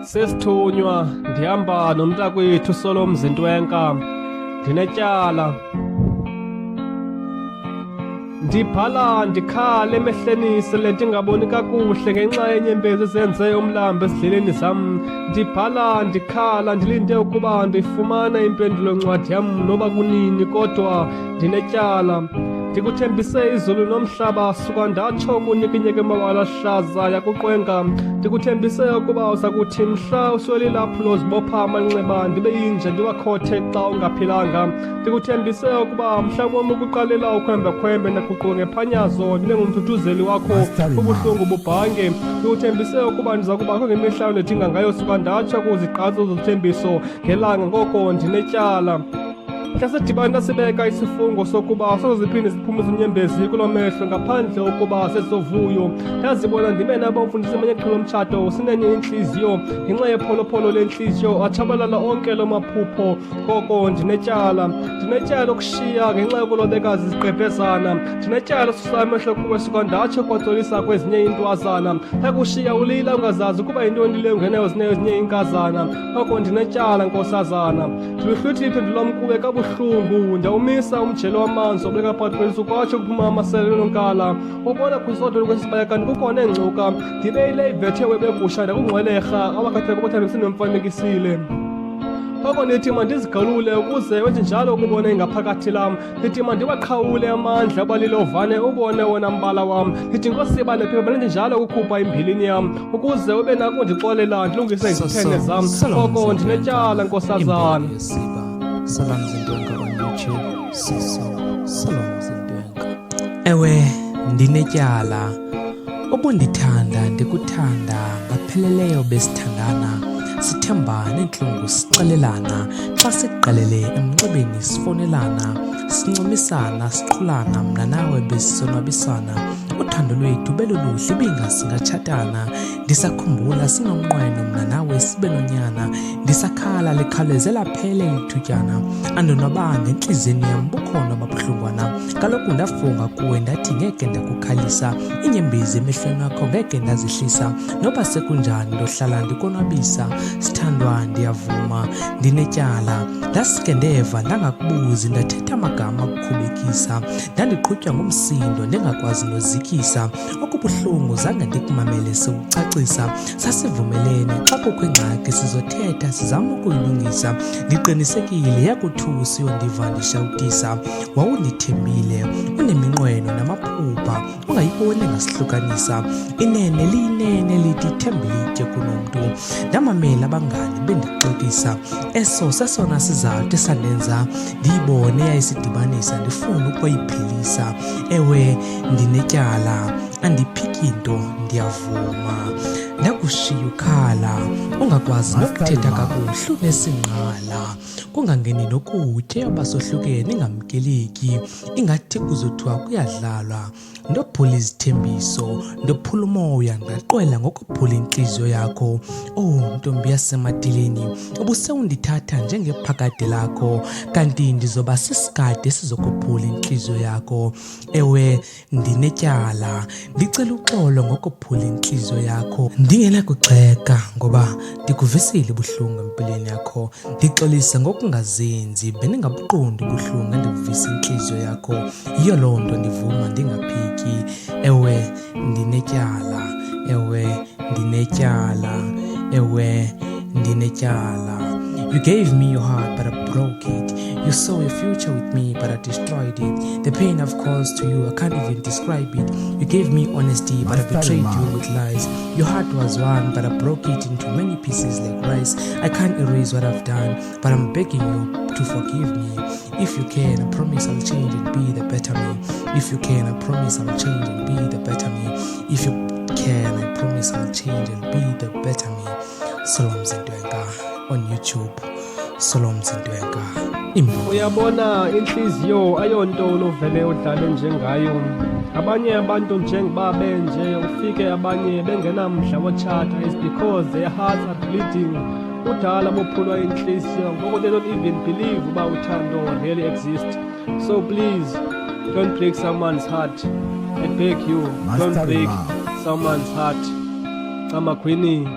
Sesithunywa ndihamba nomntakwethu Solomzi Ntwenka. Ndinetyala, ndibhala ndikhale emehleni sele ndingaboni kakuhle ngenxa yeenyembezi ezenze umlambo ezidleleni zam. Ndibhala ndikhala ndilinde ukuba ndifumana impendulo-ncwadi yam noba kunini, kodwa ndinetyala. Ndikuthembise izulu nomhlaba, suka ndatsho kunyikinyeke amabala ahlaza yakuqwenga. Ndikuthembise ukuba uza kuthi mhla usweli laphulo uzibopha amanxeba ndibe yinje ndiwakhothe xa ungaphilanga. Ndikuthembise ukuba mhla bom ukuqalela ukhwembekhwembe ndaguquka ngephanyazo ndibe ngumthuthuzeli wakho ubuhlungu bubhange. Ndikuthembise ukuba ndiza kubakho ngemihla ndidinga ngayo, suka ndatsho kuzigqatso zozithembiso ngelanga, ngoko ndinetyala. Xa sidibana sibeka isifungo sokuba soziphinde ziphumise inyembezi kulo mehlo ngaphandle ukuba sesovuyo. Ndazibona ndime nabo mfundisi amanyaqhelo omtshato sinenye intliziyo ngenxa yepholopholo lentliziyo atshabalala onke lo maphupho, ngoko ndinetyala. Ndinetyala lokushiya ngenxa yokulobeka zizigqebhezana. Ndinetyala susa amehlo kuwe, suka ndatsho kwaxolisa kwezinye intwazana. Ndakushiya ulila ungazazi ukuba yintoni le ungeneyo zineyo ezinye inkazana, ngoko ndinetyala nkosazana. Ndiluhluthi iphendulo kuwe kabuhlungu, ndawumisa umjelo wamanzi obuleka phakathi kwelisu kwatsho kuphuma amasele nonkala. Ubona kwisodolo kwesibaya kanti kukhona engcuka, ndibe ile ivethe webegusha ndakungcwelerha abakhatheka kubathambisini bemfanekisile. Ngoko ndithi mandizigalule ukuze wenze njalo ukubona ingaphakathi lam. Ndithi mandiwaqhawule amandla abalilovane ubone wona mbala wam. Ndithi Nkosi banephepha bendenje njalo ukukhupha imbilini yam ukuze ube nako undixolela ndilungise izithene zam. Ngoko ndinetyala nkosazana. Solomzi Ntwenka on YouTube. Solomzi Ntwenka. Ewe, ndinetyala. Ubundithanda ndikuthanda ngapheleleyo besithandana. Sithemba neentlungu sixelelana, xa siqalele emnxebeni sifonelana, sincumisana siqhulana, mna nawe besisonwabisana. Uthando lwethu beluluhle ibinga singatshatana, ndisakhumbula sinomnqweno mna nawe sibe nonyana. Ndisakhala likhawuleze laphele lithutyana, andonwabanga entliziyweni yam bukhona babuhlungwana. Kaloku ndafunga kuwe ndathi ngeke ndakukhalisa, iinyembezi emehlweni wakho ngeke ndazihlisa. Noba sekunjani ndohlala ndikonwabisa, sithandwa ndiyavuma ndinetyala. Ndaske ndeva ndangakubuzi, ndathetha amagama akukhubekisa, ndandiqhutywa ngumsindo ndingakwazi nozikisa. Okubuhlungu zange ndikumamele sewucacisa, sasivumelene xa kukho ingxaki sizothetha sizama ukuyilungisa. Ndiqinisekile yakuthusi yondiva ndishawutisa, wawundithembile uneminqweno namaphupha ungayiboni ngasihlukanisa. Inene liyinene lithi ithemba litye kunomntu, ndamamela abangani bendixokisa. Eso sesona sizathu esandenza ndiyibone yayisidibanisa, ndifuna ukuyiphelisa. Ewe ndinetyala, andiphiki nto ndiyavuma. Ndakushiya ukhala ungakwazi nokuthetha kakuhle unesingqala, kungangeni nokutya abasohlukene ingamkeleki, ingathi kuzothiwa kuyadlalwa. Ndophula izithembiso, ndophula umoya, ndaqwela ngokuphula intliziyo yakho. Oh ntombi yasematileni, ubusewundithatha njengephakade lakho, kanti ndizoba sisikade sizokuphula intliziyo yakho. Ewe ndinetyala, ndicela uxolo ngokuphula intliziyo yakho. Ndingenakugxeka ngoba ndikuvisile ubuhlungu empilweni yakho. Ndixolisa ngokungazenzi, bendingabuqondi ubuhlungu endibuvisa intliziyo yakho. Yiyo loo nto ndivuma ndingaphiki. Ewe ndinetyala, ewe ndinetyala, ewe ndinetyala. You gave me your heart, but I broke it. You saw a future with me, but I destroyed it. The pain I've caused to you, I can't even describe it. You gave me honesty, but I betrayed you with lies. Your heart was one, but I broke it into many pieces like rice. I can't erase what I've done, but I'm begging you to forgive me. If you can, I promise I'll change and be the better me. If you can, I promise I'll change and be the better me. If you can, I promise I'll change and be the better me. Solomzi Ntwenka on YouTube. Solomzi Ntwenka. Uyabona intliziyo ayonto lovele udlale njengayo. Abanye abantu njengoba benje ufike abanye bengenamdla wotshata is because their hearts are bleeding. Udala bophulwa intliziyo ngoko they don't even believe uba uthando really exists. So please don't break someone's heart. I beg you, don't break someone's heart. Amakhwini.